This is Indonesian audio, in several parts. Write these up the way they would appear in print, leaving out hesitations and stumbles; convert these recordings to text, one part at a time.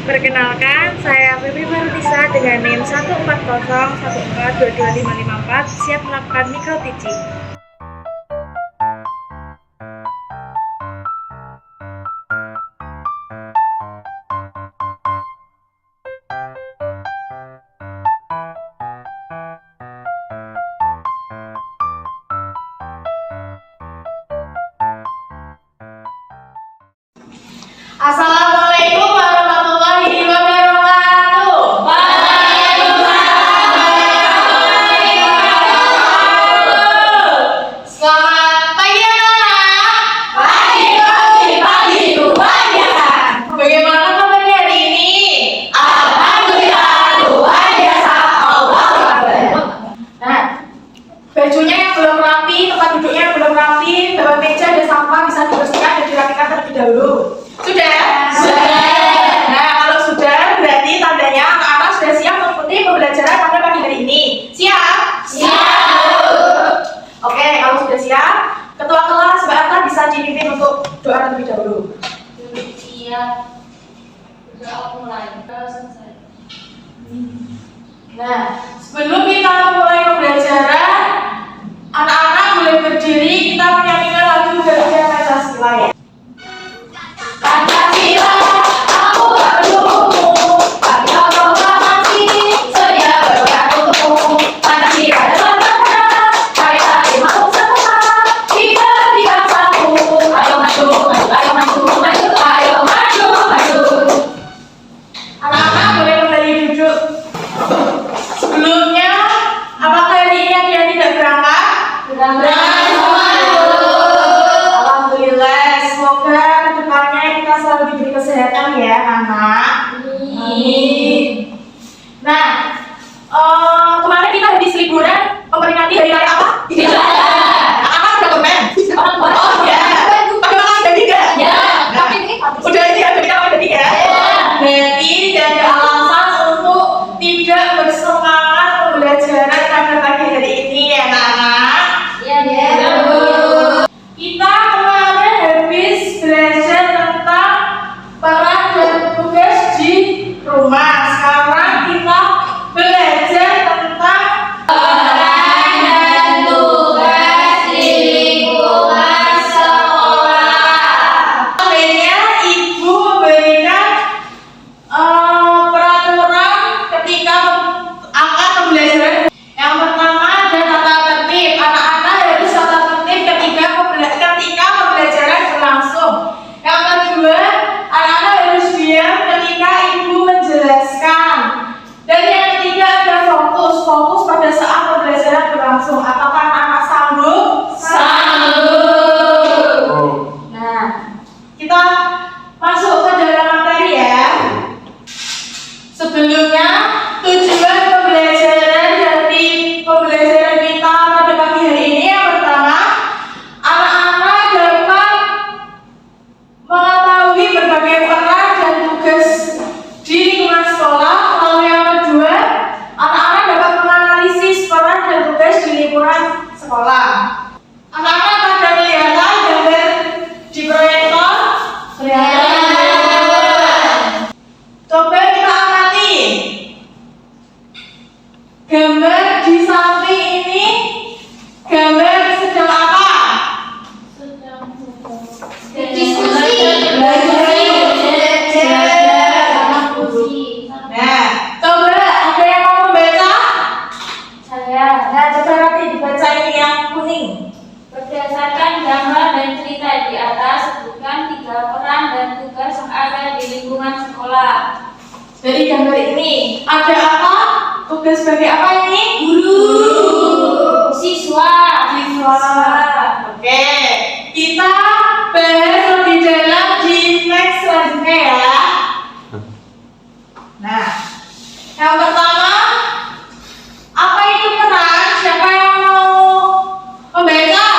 Perkenalkan, saya Febri Marutisa dengan NIM 14014225554 siap melakukan micro teaching. Assalamualaikum warahmatullahi wabarakatuh. Selamat pagi anak-anak. Pagi luar biasa. Bagaimana kabarnya hari ini? Alhamdulillah luar biasa. Allah Akbar. Nah, bajunya yang belum rapi, tempat duduknya yang belum rapi, depan meja ada sampah bisa dibersihkan dan dirapikan terlebih dahulu. Sudah? Nah, kalau sudah berarti tandanya anak-anak sudah siap mengikuti pembelajaran pada pagi hari ini. Siap? Oke, kalau sudah siap, ketua kelas Mbak Arta bisa dipimpin untuk doa terlebih dahulu. Siap. Doa mulai. Selesai. Nah, sebelum kita mulai pembelajaran, anak-anak boleh berdiri, kita menyanyikan lagu Garuda Pancasila ya. Pancasila, aku berjuangmu. Kami proklamasi, sedia bergabung. Pancasila adalah negara, kita terima usaha. Kita tidak satu. Ayo maju, ayo maju, maju, ayo maju, maju. Anak-anak boleh kembali duduk. Sebelumnya, apakah hari ini ada yang tidak berangkat? Alhamdulillah, semoga kedepannya kita selalu diberi kesehatan ya anak. Amin. Nah, kemarin kita habis liburan memperingati hari raya apa? Anak-anak udah komen? Oh ya, tapi malah ada tiga. Udah ini ada tiga, ada tiga. Berarti tidak ada alasan untuk tidak bersemangat pembelajaran pada pagi hari ini ya anak-anak. Kita kemarin habis belajar tentang peran dan tugas di rumah. Sekarang kita belajar tentang Peran dan tugas di lingkungan sekolah. Sebenarnya ibu memberikan peraturan ketika akan pembelajaran. Yang pertama ada tata tertib. Anak-anak harus tata tertib ketika pembelajaran berlangsung. Yang kedua, anak-anak harus diam ketika ibu menjelaskan. Dan yang ketiga ada fokus pada saat pembelajaran berlangsung. Apakah anak-anak sanggup? Nah, kita masuk ke dalam materi ya. Sebelumnya, tujuan pembelajaran dari pembelajaran kita pada pagi hari ini yang pertama, anak-anak dapat mengetahui berbagai peran dan tugas di lingkungan sekolah. Lalu yang kedua, anak-anak dapat menganalisis peran dan tugas di lingkungan sekolah. Anak-anak pada kelihatan gambar di proyektor? Coba kita amati. Gambar di samping ini gambar sedang apa? Nah, coba ada yang mau membaca? Nah, coba nanti dibaca ini yang kuning. Berdasarkan gambar dan cerita di atas, sebutkan 3 peran dan tugas yang ada di lingkungan sekolah. Dari gambar ini ada apa? Tugas sebagai apa ini? Guru. Siswa. Oke, kita bahas lebih dalam di next selanjutnya ya. Nah, yang pertama, apa itu peran? Siapa yang mau membaca?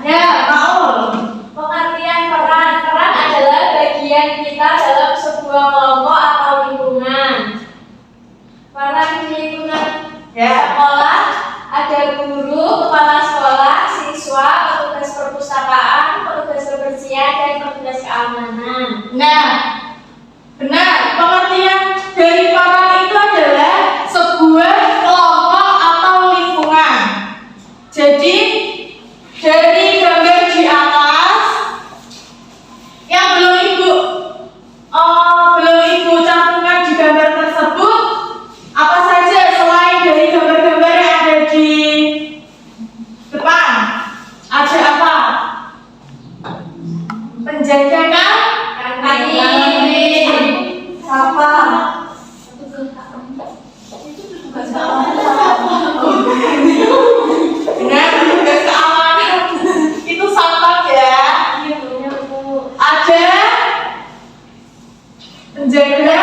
Ya, mau. Pengertian peran. Peran adalah bagian kita dalam sebuah kelompok atau lingkungan. Peran di lingkungan Ya. sekolah ada guru, kepala sekolah, siswa, petugas perpustakaan, petugas kebersihan, dan petugas keamanan. Nah, benar. menjajakan kantin. Siapa? Dengan tugas keamanan itu satpam ya. Ada menjaga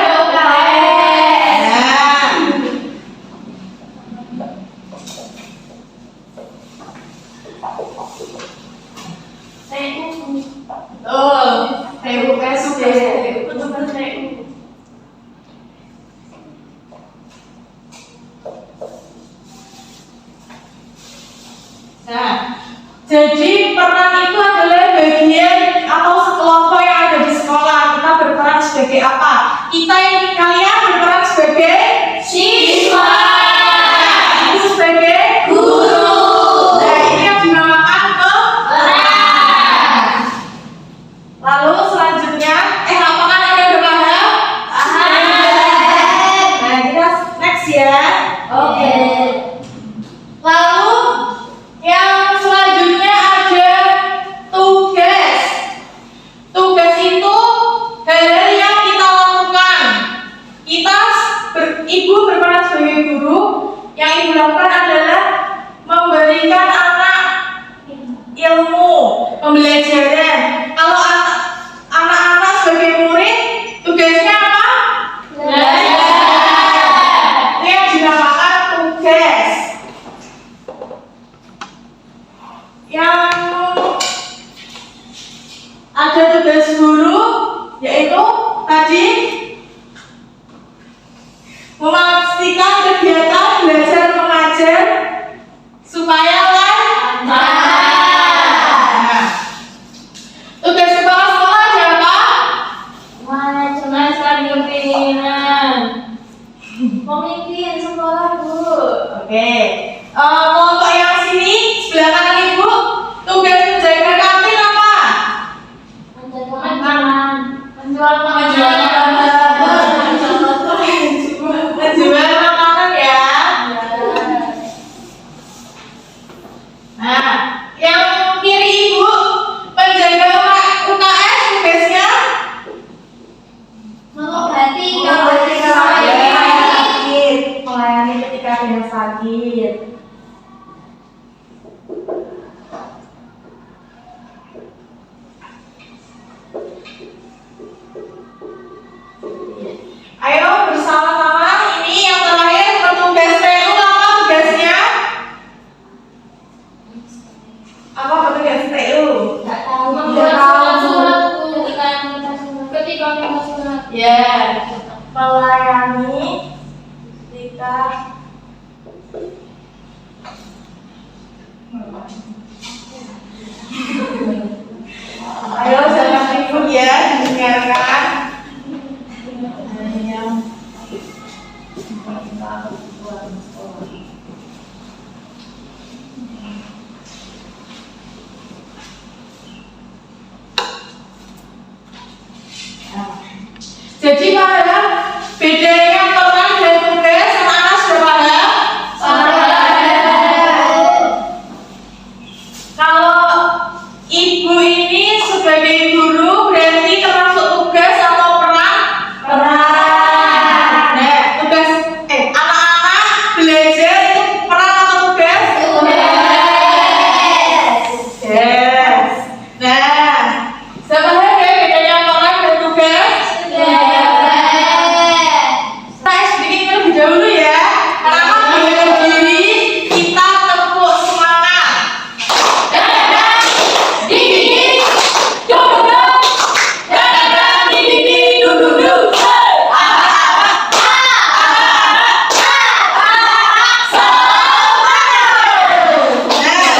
Nah, jadi peran itu adalah bagian atau sekelompok yang ada di sekolah. Kita berperan sebagai apa? Kalian berperan sebagai Siswa. Ibu sebagai Guru. Nah, ini yang dinamakan peran. Lalu selanjutnya, apakah ada yang udah paham? Nah, kita next ya. Oke. Lalu yang selanjutnya ada tugas. Tugas itu hal-hal yang kita lakukan. Ibu berperan sebagai guru. Yang ibu lakukan adalah memberikan anak ilmu, pembelajaran. Kalau anak-anak sebagai murid, tugasnya apa? Itu yang dinamakan tugas. Yang ada tugas guru yaitu tadi memastikan kegiatan belajar mengajar supaya lancar. Tugas kepala sekolah siapa? Manajemen strategi kepemimpinan. Pemimpin sekolah, Bu. Oke. Kelompok yang sini sebelah kanan ibu, tugas menjaga kantin apa? Menjual Menjual makanan ya. Nah, yang kiri ibu, penjaga UKS tugasnya Mengobati melayani ketika dia sakit. Ayo bersama-sama, ini yang terakhir petugas TU apa tugasnya? Apa petugas TU? Tak tahu. Membuat surat-surat, Bu. Ketika minta surat. Ya, melayani ketika ayo jangan ribut ya, dengarkan. Jadi paham bedanya peran dan tugas sama anak sudah paham? Kalau ibu ini sebagai guru berarti termasuk tugas atau peran? Peran. Nah, tugas anak-anak belajar itu peran atau tugas? Tugas. Nah, sama ya bedanya peran dan tugas? Kita explaining terlebih dahulu ya. Karena belajar diri kita tepuk semangat. Nah,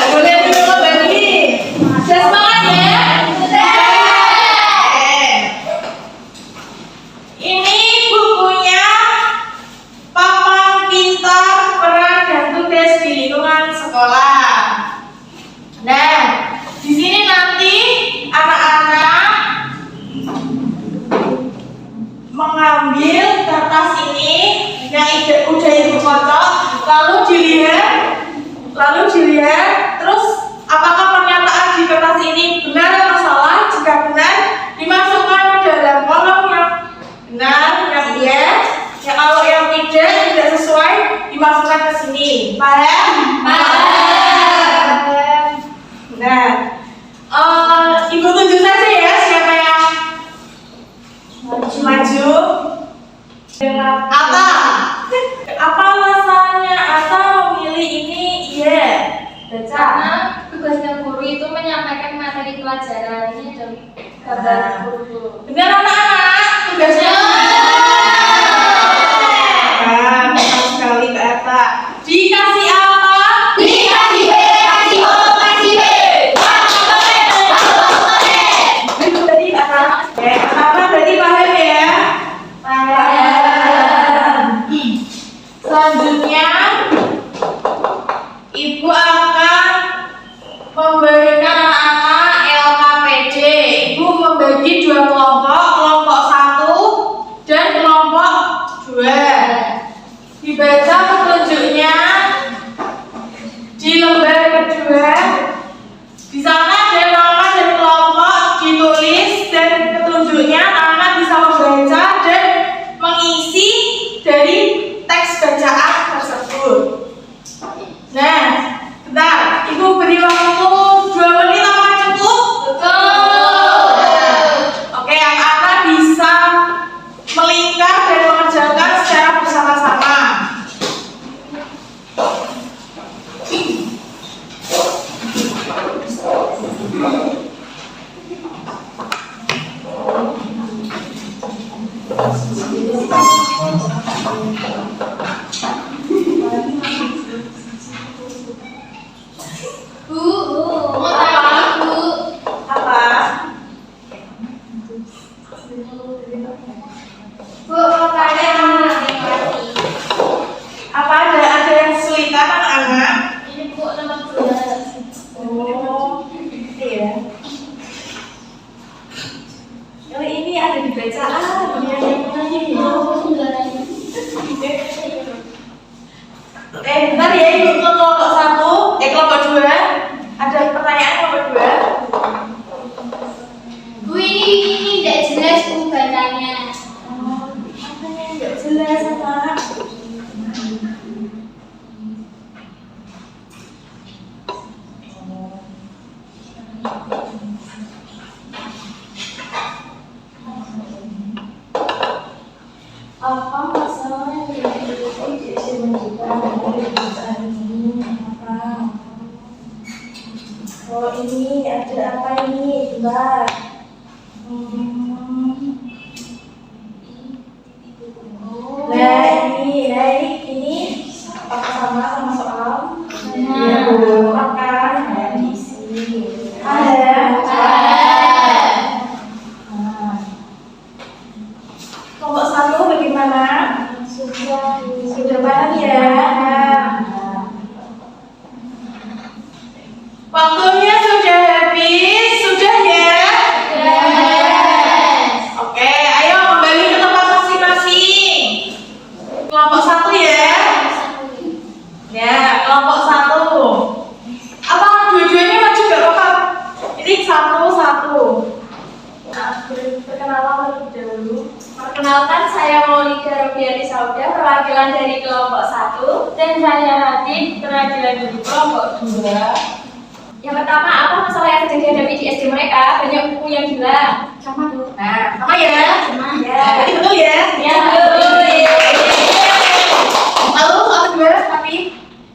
boleh dulu lagi. Sudah semangat ya? Ini bukunya Papan Pintar Peran dan Tugas di Lingkungan Sekolah. Nah, di sini nanti anak-anak mengambil kertas ini yang udah ibu foto, lalu dilihat, terus apakah pernyataan di kertas ini benar atau salah? Jika benar, Paham? Nah, ibu tunjuk saja ya siapa yang maju. Apa alasannya Ata memilih ini? Iya. Baca. Karena tugasnya guru itu menyampaikan materi pelajaran. Ini dari gambar guru. Benar anak-anak, tugasnya. Nah, benar sekali Kak Ata. Dikasih apa? Dikasih B, kasih O, kasih B. Itu tadi kata. Apa tadi paham ya? Paham. Selanjutnya, Ibu akan memberikan anak-anak LKPD. Ibu membagi dua kelompok, kelompok 1 dan kelompok 2. Dibaca petunjuknya di lembar kedua. Di sana ada nama dan kelompok ditulis dan petunjuknya anak bisa membaca dan mengisi dari teks bacaan tersebut. Nah, bentar, Ibu beri waktu 2 menit apakah cukup? Betul. Oke, yang anak bisa melingkar dan mengerjakan secara bersama-sama. Bu, mau tanya Bu. Apa? Bu, mau tanya matematik. Apa ada yang kesulitan anak-anak? Ini Bu nomor 12. Oh, gitu ya. Oh, ini ada di bacaan. Bentar ya, Ibu ke kelompok 1, kelompok 2. Ada pertanyaan kelompok 2. Bu, ini tidak jelas Bu bacanya. Oh, apanya yang nggak jelas apa? Apa masalah yang terjadi di SMA kita dari perusahaan ini? Apa? Oh, ini ada apa ini? Bentar. Nah, ini apa sama soal? Ya, Bu. Makan ada diisi. Ada. Nah. Kelompok 1 bagaimana? Sudah paham ya? Waktunya sudah habis, sudah ya? Oke, ayo kembali ke tempat masing-masing. Kelompok 1 ya? Ya, kelompok 1. Apa dua-duanya maju gak apa-apa? Ini 1. Nah, perkenalan terlebih dahulu. Perkenalkan, saya Maulida Robiati Sauda, perwakilan dari kelompok 1. Dan saya Latif, perwakilan dari kelompok 2. Yang pertama, apa masalah yang sedang dihadapi di SD mereka? Banyak buku yang hilang. Sama Bu. Nah, sama ya? Sama. Ya, berarti betul ya? Ya, betul. Lalu soal kedua, tapi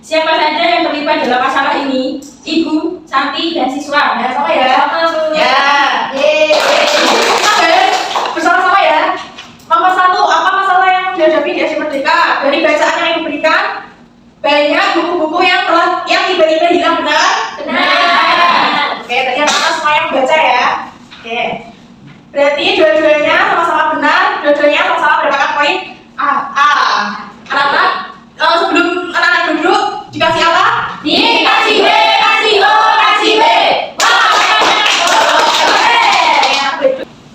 Siapa saja yang terlibat dalam masalah ini? Ibu, Santi, dan siswa. ya sama ya? Sama, Bu. Ya. Kita bersama-sama ya. Nomor 1, apa masalah yang dihadapi di SD Merdeka? Dari bacaan yang diberikan, banyak buku-buku yang tiba-tiba hilang, benar? Benar. Oke, tadi anak-anak semua yang baca ya. Oke. Berarti dua-duanya sama-sama benar, dua-duanya sama-sama mendapatkan poin A. Anak-anak, sebelum anak-anak duduk, dikasih apa? Dikasih B, kasih O, kasih B.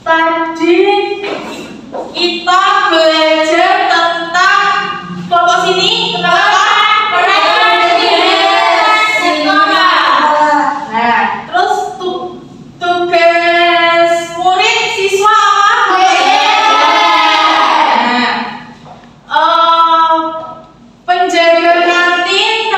Tadi kita belajar tentang kelompok sini, tentang apa? Nah, terus tugas murid siswa apa? Nah, penjaga kantin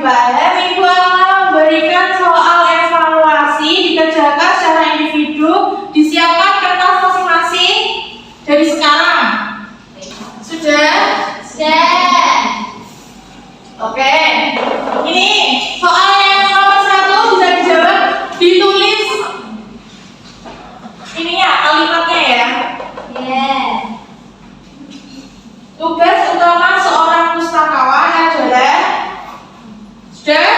kewajiban, Ibu akan memberikan soal evaluasi dikerjakan secara individu, disiapkan kertas masing-masing dari sekarang. Sudah? Sudah. Oke. Ini soal yang nomor 1 bisa dijawab, ditulis ininya kalimatnya ya. Ya. Tugas utama seorang pustakawan adalah sudah?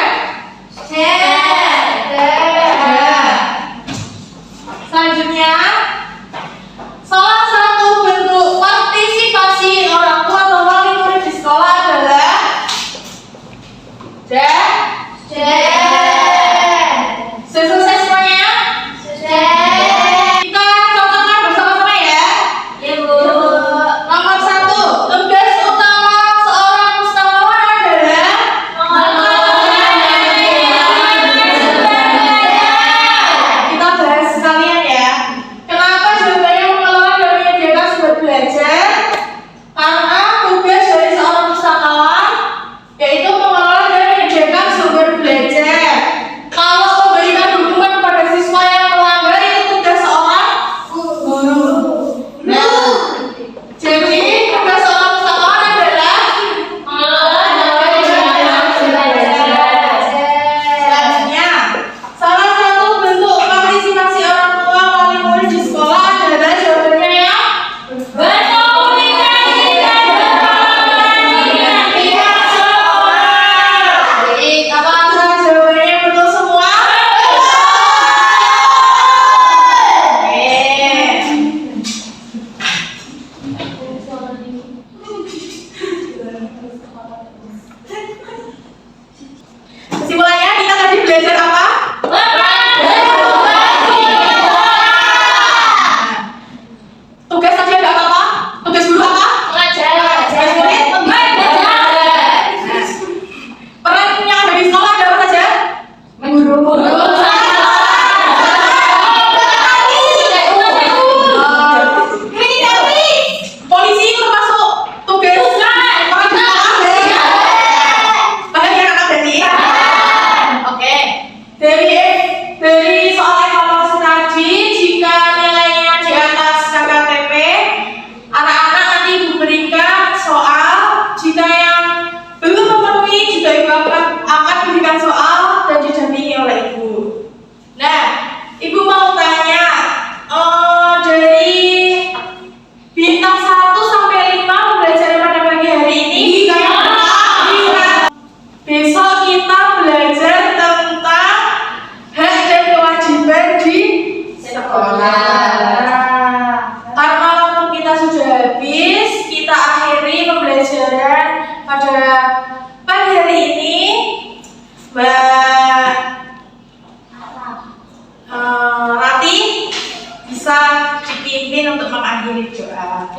Selanjutnya, salah satu bentuk partisipasi orang tua atau wali murid di sekolah adalah sudah? Sudah selesai semuanya? Kita contohkan bersama-sama ya. Nomor 1, tugas utama seorang pustakawan adalah kita bahas sekalian ya. Kenapa jawabannya mengelola dan menyediakan sumber belajar? Karena tugas dari seorang pustakawan yaitu mengelola dan menyediakan sumber belajar. Kalau memberikan dukungan kepada siswa yang melanggar itu tugas seorang guru. Nah, jadi tugas seorang pustakawan adalah selanjutnya, salah satu bentuk partisipasi orang tua wali murid di sekolah adalah jawabannya ya. Berkomunikasi dan Baik, apakah jawabannya betul semua? Kesimpulannya kita tadi belajar apa? Tugas tadi ada apa? Tugas guru apa? Tugas murid? Peran yang ada di sekolah ada apa saja? Polisi termasuk tugas orang tua. Bahagia anak tadi. Oke. Dari soal evaluasi tadi, jika nilainya di atas KKTP, anak-anak nanti diberikan soal. Jika yang belum memenuhi, juga ibu akan berikan soal dan didampingi oleh ibu. Nah, ibu mau tanya, dari bintang 1 sampai 5 belajar pada pagi hari ini. Besok kita belajar tentang hak dan kewajiban di sekolah. Karena waktu kita sudah habis, kita akhiri pembelajaran pada pagi hari ini. Mbak Rati bisa dipimpin untuk mengakhiri doa.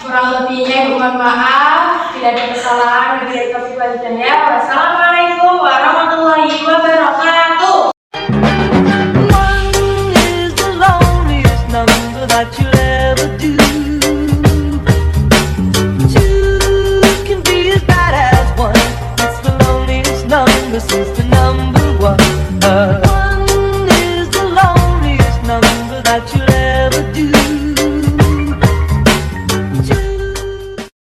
Kurang lebihnya mohon maaf, tidak ada kesalahan, bila taufiq wal hidayah. Wassalamualaikum warahmatullahi wabarakatuh. One is the loneliest number that you'll